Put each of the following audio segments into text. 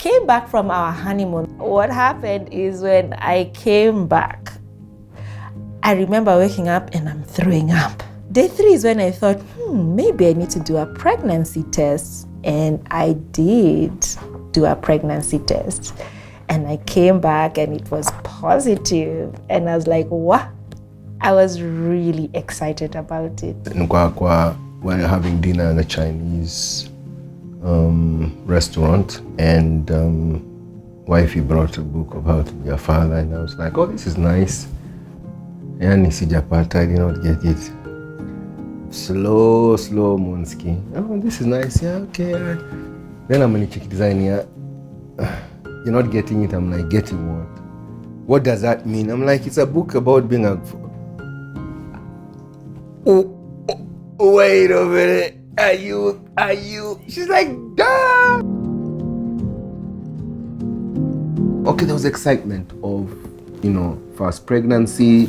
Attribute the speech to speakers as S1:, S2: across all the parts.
S1: came back from our honeymoon. What happened is when I came back, I remember waking up and I'm throwing up. Day 3 is when I thought, maybe I need to do a pregnancy test. And I did do a pregnancy test. And I came back and it was positive. And I was like, what? I was really excited about it.
S2: In Kwakwa, we're having dinner in a Chinese restaurant, and wifey brought a book about your father, and I was like, oh, this is nice. Yani sijapata, I did not get it. Slow Monski. Oh, this is nice, yeah, okay. Then I'm gonna check design here. You're not getting it. I'm like, getting what? What does that mean? I'm like, it's a book about being a... Wait a minute. Are you? She's like, duh. Okay, there was excitement of, first pregnancy,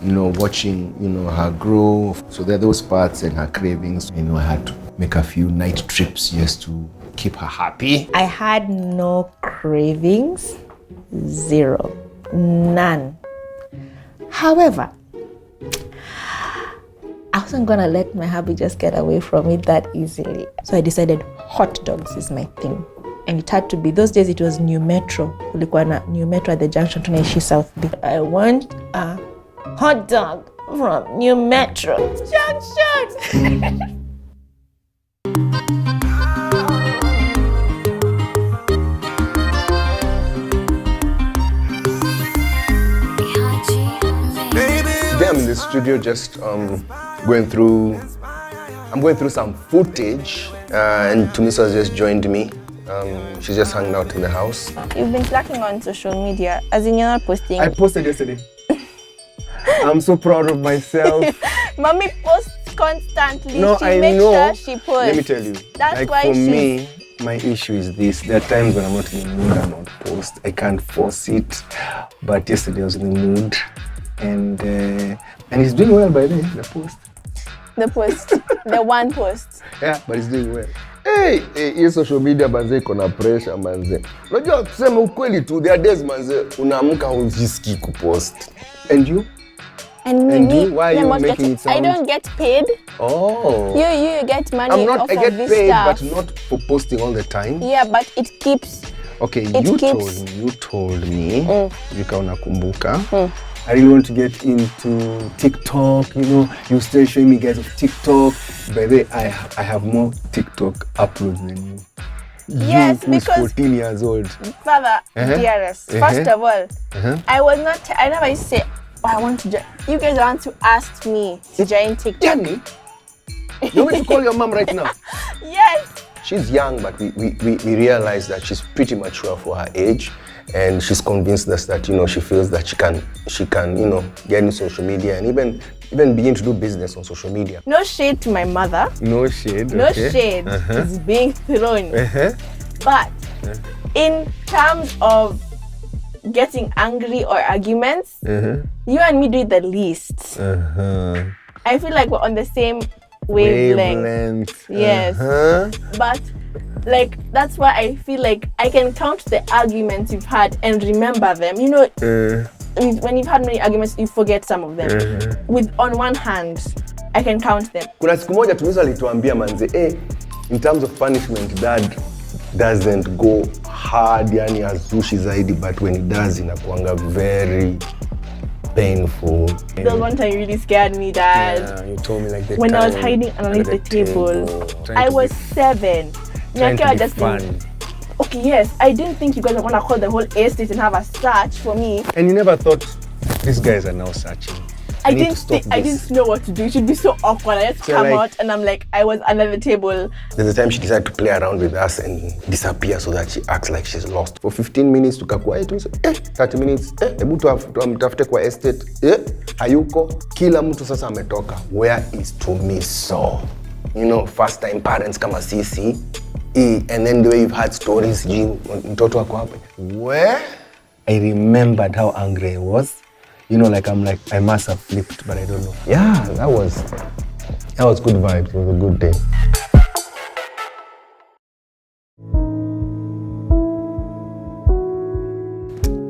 S2: watching, her grow. So there are those parts and her cravings. I had to make a few night trips just to keep her happy.
S1: I had no cravings, 0, none. However, I wasn't gonna let my hubby just get away from it that easily. So I decided hot dogs is my thing. And it had to be, those days it was New Metro. Kulikuwa na New Metro at the junction tunaishi South B. I want a hot dog from New Metro junction.
S2: I'm in the studio just going through some footage, and Tunisa has just joined me. She's just hanging out in the house.
S3: You've been slacking on social media, as in you're not posting.
S2: I posted yesterday. I'm so proud of myself.
S3: Mommy posts constantly.
S2: No,
S3: she makes sure she posts.
S2: Let me tell you.
S3: That's why
S2: for me, my issue is this. There are times when I'm not in the mood, I don't post. I can't force it. But yesterday I was in the mood. And he's doing well by then, the post.
S3: The one post.
S2: Yeah, but he's doing well. Hey, social media manze iko na pressure manze. Unajua kusema ukweli tu, there are days manze unaamka hujisikii kupost. And you?
S3: And
S2: you? Why are you making it sound?
S3: I don't get paid.
S2: Oh.
S3: You get money off of this stuff.
S2: I get paid, but not for posting all the time.
S3: Yeah, but it keeps.
S2: Okay, you told me. Vika unakumbuka. I really want to get into TikTok, you still showing me guys of TikTok. By the way, I have more TikTok uploads than you.
S3: Yes,
S2: who's
S3: because
S2: 14 years old.
S3: Father, dearest, first of all, I never used to say, I want to join. You guys want to ask me to join TikTok.
S2: Jenny, you want to call your mom right now?
S3: Yes.
S2: She's young, but we realize that she's pretty mature for her age. And she's convinced us that, she feels that she can, get into social media and even begin to do business on social media.
S3: No shade to my mother.
S2: No shade,
S3: No shade is being thrown. But in terms of getting angry or arguments, you and me do it the least. I feel like we're on the same wavelength. Yes. But that's why I feel like I can count the arguments you've had and remember them. When you've had many arguments, you forget some of them. On one hand, I can count them.
S2: Kuna siku moja Tunisa alituambia manze, in terms of punishment, Dad doesn't go hard, yani azushi zaidi, but when he does, inakuanga very painful.
S3: There was one time you really scared me, Dad.
S2: Yeah, you told me like that.
S3: When I was hiding underneath the table. I was 7.
S2: Trying to be fun.
S3: Okay, yes, I didn't think you guys were gonna call the whole estate and have a search for me.
S2: And you never thought these guys are now searching.
S3: I didn't know what to do. It should be so awkward. I just come out and I'm like, I was under the table.
S2: There's a time she decided to play around with us and disappear so that she acts like she's lost. For 15 minutes tukakuwa yetu, 30 minutes, hebu tuamtafute kwa estate, hayuko, kila mtu sasa ametoka. Where is Tumiso? First time parents kama sisi, and then the way you've had stories, mtoto wako hapa. Where? I remembered how angry I was. I'm like, I must have flipped, but I don't know. Yeah, that was good vibes. It was a good day.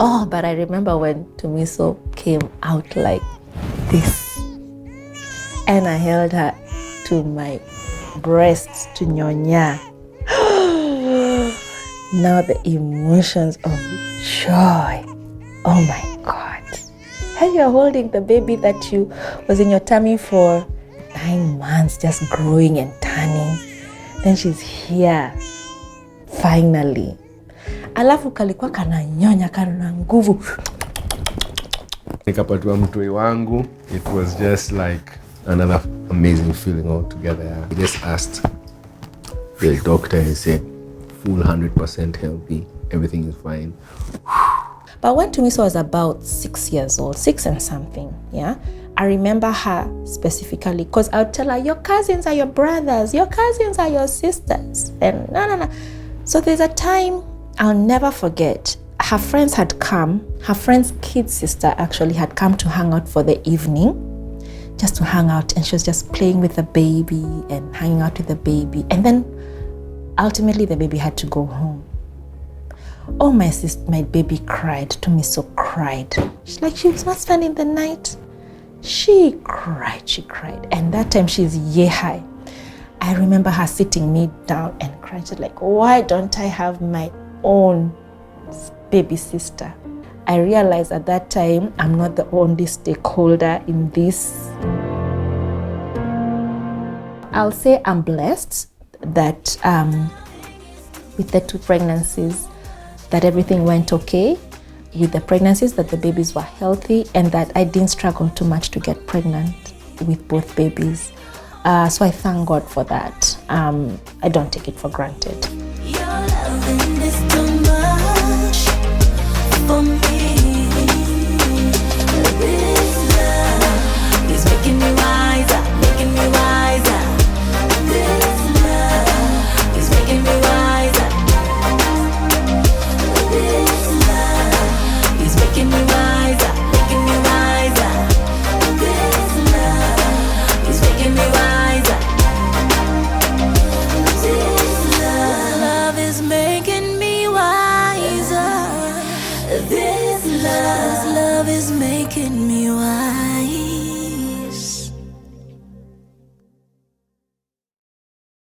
S1: Oh, but I remember when Tumiso came out like this. And I held her to my breasts to nyonya. Now the emotions of joy. Oh my God. And you're holding the baby that you was in your tummy for 9 months, just growing and turning. Then she's here, finally. Alafu kalikuwa kana nyonya, kana nguvu.
S2: Nikapatiwa mtoi wangu. It was just like another amazing feeling altogether. I just asked the doctor, he said, full 100% healthy, everything is fine.
S1: But when Tumiso was about 6 years old, 6 and something, yeah, I remember her specifically because I would tell her, your cousins are your brothers, your cousins are your sisters. And no. So there's a time I'll never forget. Her friends had come, her friend's kid sister actually had come to hang out for the evening, just to hang out, and she was just playing with the baby and hanging out with the baby. And then ultimately the baby had to go home. Oh, my baby cried. Tumiso cried. She was not spending the night. She cried. And that time she's year high. I remember her sitting me down and crying. She's like, why don't I have my own baby sister? I realized at that time I'm not the only stakeholder in this. I'll say I'm blessed that with the 2 pregnancies, that everything went okay with the pregnancies, that the babies were healthy, and that I didn't struggle too much to get pregnant with both babies. So I thank God for that. I don't take it for granted.
S4: Your loving is too much for me. This love is making me wiser, making me wiser. This love is making me wiser. This love is making me wiser, making me wiser. This love is making me wiser. This love is making me wiser. This love is making me wiser.